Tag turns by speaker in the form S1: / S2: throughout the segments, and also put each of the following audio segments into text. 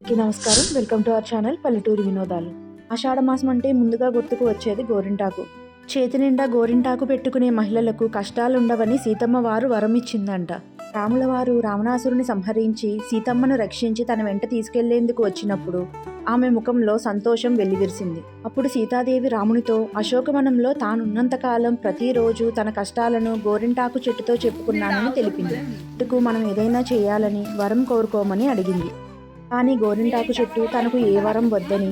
S1: నమస్కారం, welcome to our channel పల్లెటూరి వినోదాలు. ఆషాఢ మాసం అంటే ముందుగా గుర్తుకు వచ్చేది గోరింటాకు. చేతి నిండా గోరింటాకు పెట్టుకునే మహిళలకు కష్టాలుండవని సీతమ్మ వారు వరం ఇచ్చిందంట. రాముల వారు రావణాసురుని సంహరించి సీతమ్మను రక్షించి తన వెంట తీసుకెళ్లేందుకు వచ్చినప్పుడు ఆమె ముఖంలో సంతోషం వెల్లివిరిసింది. అప్పుడు సీతాదేవి రామునితో అశోకవనంలో తానున్నంతకాలం ప్రతిరోజు తన కష్టాలను గోరింటాకు చెట్టుతో చెప్పుకున్నానని తెలిపింది. అందుకు మనం ఏదైనా చేయాలని వరం కోరుకోమని అడిగింది. కానీ గోరింటాకు చెట్టు తనకు ఏ వరం వద్దని,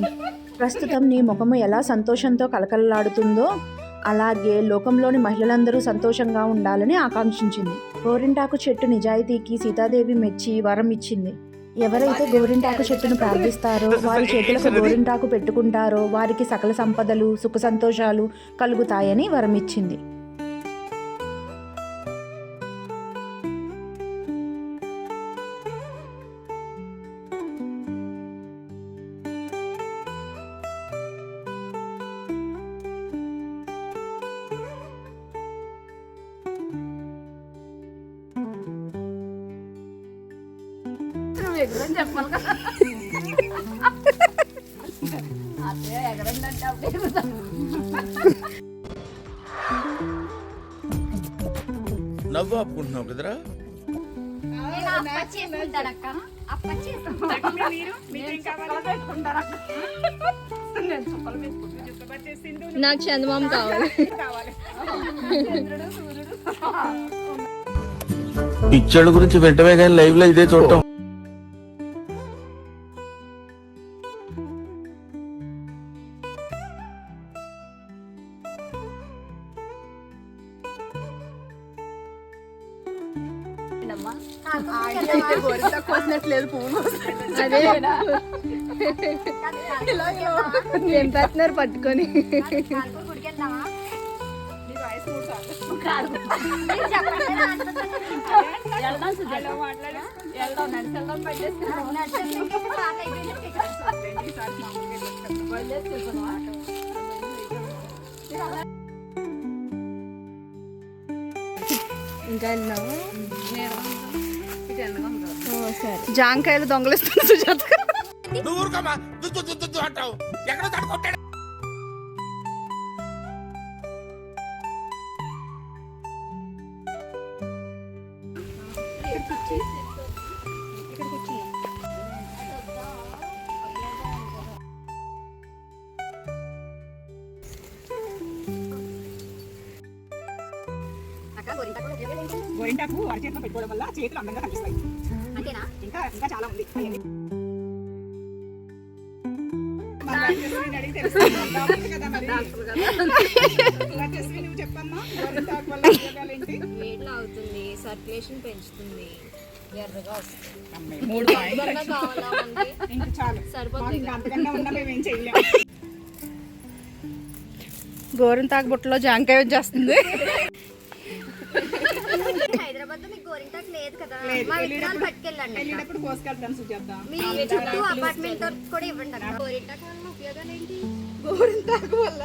S1: ప్రస్తుతం నీ ముఖము ఎలా సంతోషంతో కలకలలాడుతుందో అలాగే లోకంలోని మహిళలందరూ సంతోషంగా ఉండాలని ఆకాంక్షించింది. గోరింటాకు చెట్టు నిజాయితీకి సీతాదేవి మెచ్చి వరం ఇచ్చింది. ఎవరైతే గోరింటాకు చెట్టును ప్రార్థిస్తారో, వారి చేతులకు గోరింటాకు పెట్టుకుంటారో వారికి సకల సంపదలు సుఖ సంతోషాలు కలుగుతాయని వరం ఇచ్చింది.
S2: ఎగరని చెప్పాలి కదా, అదే ఎగరండి అంటే అప్పుడే
S3: నవ్వు ఆపుకుంటున్నావు కదరా.
S4: నాకు చందమామ కావాలి.
S3: పిక్చర్ల గురించి వెంటనే కానీ లైవ్ లో ఇదే చూడటం.
S4: తెంపేస్తున్నారు పట్టుకొని. ఇంకా వెళ్దాము.
S2: జాంకాయలు దొంగలిస్తాను సుజాత.
S5: గోరింటాకు అరచేతిలో పెట్టుకోవడం వల్ల చేతులు అందంగా కనిపిస్తాయి.
S2: అంతేనా?
S5: ఇంకా ఇంకా చాలా ఉంది. నువ్వు చెప్పమ్మా, గోరింటాకు వల్ల ఉపయోగాలు ఏంటి?
S4: వేడిలో అవుతుంది, సర్క్యులేషన్ పెంచుతుంది, ఎర్రగా వస్తుంది.
S5: ఇంకా చాలు,
S4: సరిపోతుంది.
S5: అంతకన్నా ఉన్నా మేము ఏం చేయలేము.
S2: గోరింటాకు బుట్టలో జాంకాయ వచ్చేస్తుంది.
S4: హైదరాబాద్ లో మీకు గోరింటాకు లేదు కదా,
S5: లేదు.
S4: మా విత్తనాలు పట్టుకెళ్ళండి.
S5: వెళ్ళినప్పుడు కోసుకెళ్తాను సుజాత.
S4: మీ చుట్టూ అపార్ట్మెంట్ కూడా ఇవ్వండి అక్కడ. గోరింటాకు వల్ల ఉపయోగాలు ఏంటి?
S5: గోరింటాకు వల్ల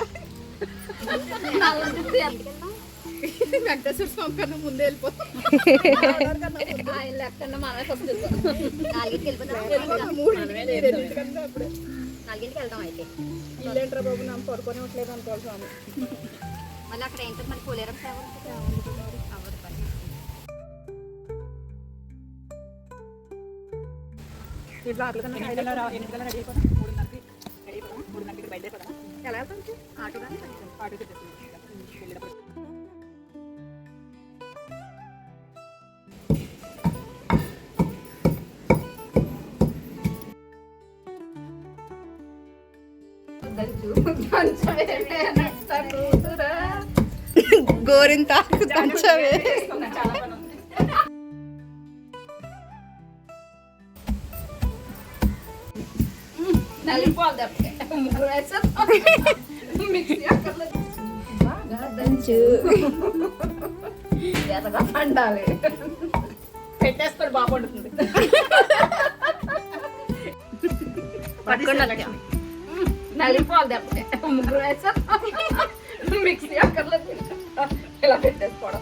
S5: వెంకటేశ్వర స్వామి కన్నా ముందే వెళ్ళిపోతాం.
S4: ఆయన లెక్కన మనకు వస్తుంది. 4కి వెళ్ళిపోతాం. 4కి వెళ్దాం అయితే.
S5: ఇల్లేంట్రా బాబు, నా పడుకొని ఉండలేదు అనుకోవాలి స్వామి.
S4: మళ్ళీ అక్కడ ఏంటో మరి పోలేరం సేవ అవ్వదు పని.
S5: ఇట్లా అట్లా కన్నా 8 గంటల రెడీ అయిపోతాం. 3:30కి రెడీ అయిపోతాం. 3:30కి బయలుదేరిపోతాం.
S4: ఎలా వెళ్తాం? ఆటోగానే
S5: ఆటోకి వెళ్ళేటప్పుడు
S2: గోరింటాకు దంచవే.
S5: చాలా పని ఉంది.
S2: ఎర్రగా పండాలి.
S5: పెట్టేసుకొని బాగా పడుతుంది.
S2: పట్టుకోండి. నలిపోవాలి దెబ్బకి. ముగ్గురు వేసా మిక్సీ అక్కర్లేదు, ఇలా పెట్టేసుకోవడం.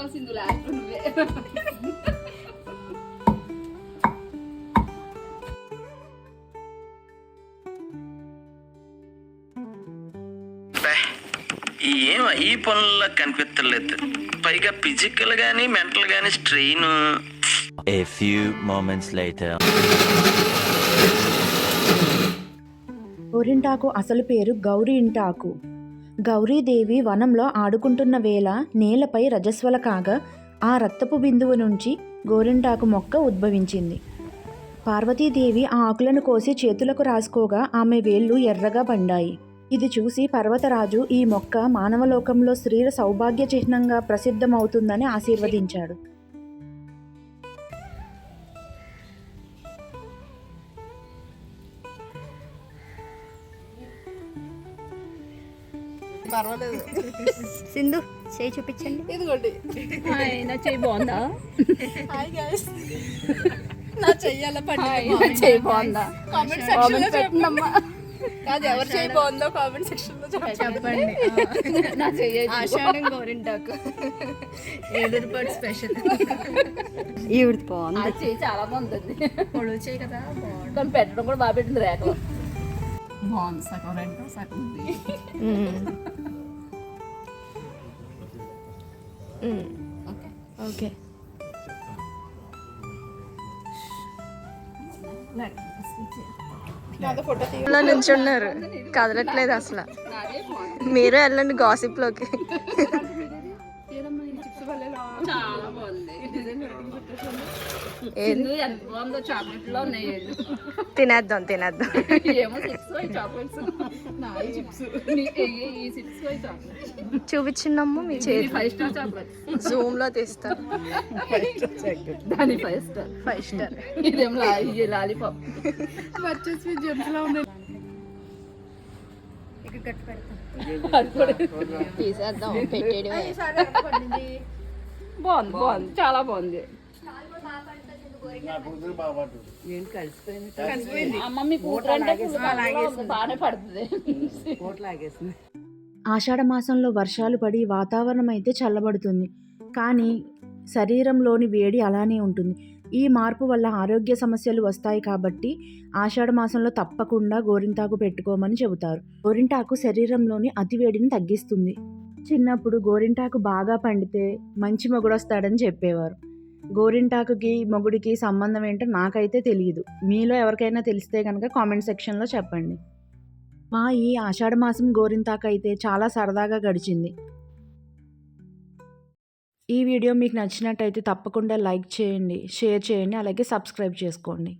S2: చెప్పాల్సింది లాస్ట్ నువ్వే.
S6: ఏం ఈ పనుల్లో కనిపించలేదు, పైగా ఫిజికల్ గానీ మెంటల్ గానీ strain.
S7: A few moments later.
S1: గోరింటాకు అసలు పేరు గౌరీ ఇంటాకు. గౌరీదేవి వనంలో ఆడుకుంటున్న వేళ నేలపై రజస్వల కాగా ఆ రక్తపు బిందువు నుంచి గోరింటాకు మొక్క ఉద్భవించింది. పార్వతీదేవి ఆ ఆకులను కోసి చేతులకు రాసుకోగా ఆమె వేళ్ళు ఎర్రగా పండాయి. ఇది చూసి పర్వతరాజు ఈ మొక్క మానవలోకంలో స్త్రీల సౌభాగ్య చిహ్నంగా ప్రసిద్ధమవుతుందని ఆశీర్వదించాడు.
S2: పర్వాలేదు.
S4: సింధు చేయి చూపించండి.
S2: ఇదిగోండి.
S5: నా చెయ్యి బాగుందా?
S2: Hi guys. నా చెయ్యాల
S5: చెయ్యి బాగుందా?
S2: కామెంట్ సెక్షన్ లో
S5: పెట్టండమ్మా.
S2: కాదు, ఎవరు చేయి బాగుందో కామెంట్ సెక్షన్ లో
S5: చెప్పండి. నా చెయ్యి
S4: ఆషాఢం గోరింటాకు ఏడుపాడు స్పెషల్. ఈవిడ బాగుంది.
S5: ఆ చెయ్యి చాలా బాగుంటుంది.
S4: పొడవు చేయి కదా బాగుంది.
S5: కానీ పెట్టడం కూడా బాగా పెట్టింది రేఖలో. బాగుంది. సగం రెండు సగం ఉంది.
S1: ఓకే.
S2: ఫోటో
S8: ఇలా నిల్చున్నారు, కదలట్లేదు అసలు. మీరు వెళ్ళండి గాసిప్ లోకి.
S5: చాలా బాగుంది. ఎంత బాగుందో. చాక్లెట్ లో ఉన్నాయి.
S8: తినేద్దాం.
S5: ఏమో 6 చాక్లెట్స్. నాయి చిప్స్. ఈ 6 చాక్లెట్.
S8: చూపించిందమ్మ మీ చేతి.
S5: 5 స్టార్ చాక్లెట్.
S8: జూమ్ లో తీస్తారు.
S5: దాని 5 స్టార్.
S8: 5 స్టార్.
S5: ఇదేం లాలీపాప్. వచ్చేసి జెమ్స్ లో ఉన్నాయి.
S4: ఇక్కడ కట్టి పెడతాం.
S5: అది కూడా
S8: తీసేద్దాం, పెట్టేది.
S5: బాగుంది. చాలా బాగుంది. అమ్మ మీ కూతురు అంటే బాగానే పడుతుంది.
S1: ఆషాఢ మాసంలో వర్షాలు పడి వాతావరణం అయితే చల్లబడుతుంది, కానీ శరీరంలోని వేడి అలానే ఉంటుంది. ఈ మార్పు వల్ల ఆరోగ్య సమస్యలు వస్తాయి కాబట్టి ఆషాఢ మాసంలో తప్పకుండా గోరింటాకు పెట్టుకోమని చెబుతారు. గోరింటాకు శరీరంలోని అతివేడిని తగ్గిస్తుంది. చిన్నప్పుడు గోరింటాకు బాగా పండితే మంచి మొగుడొస్తాడని చెప్పేవారు. గోరింటాకుకి మొగుడికి సంబంధం ఏంటో నాకైతే తెలియదు. మీలో ఎవరికైనా తెలిస్తే కనుక కామెంట్ సెక్షన్లో చెప్పండి. మా ఈ ఆషాఢ మాసం గోరింటాకు అయితే చాలా సరదాగా గడిచింది. ఈ వీడియో మీకు నచ్చినట్టయితే తప్పకుండా లైక్ చేయండి, షేర్ చేయండి, అలాగే సబ్స్క్రైబ్ చేసుకోండి.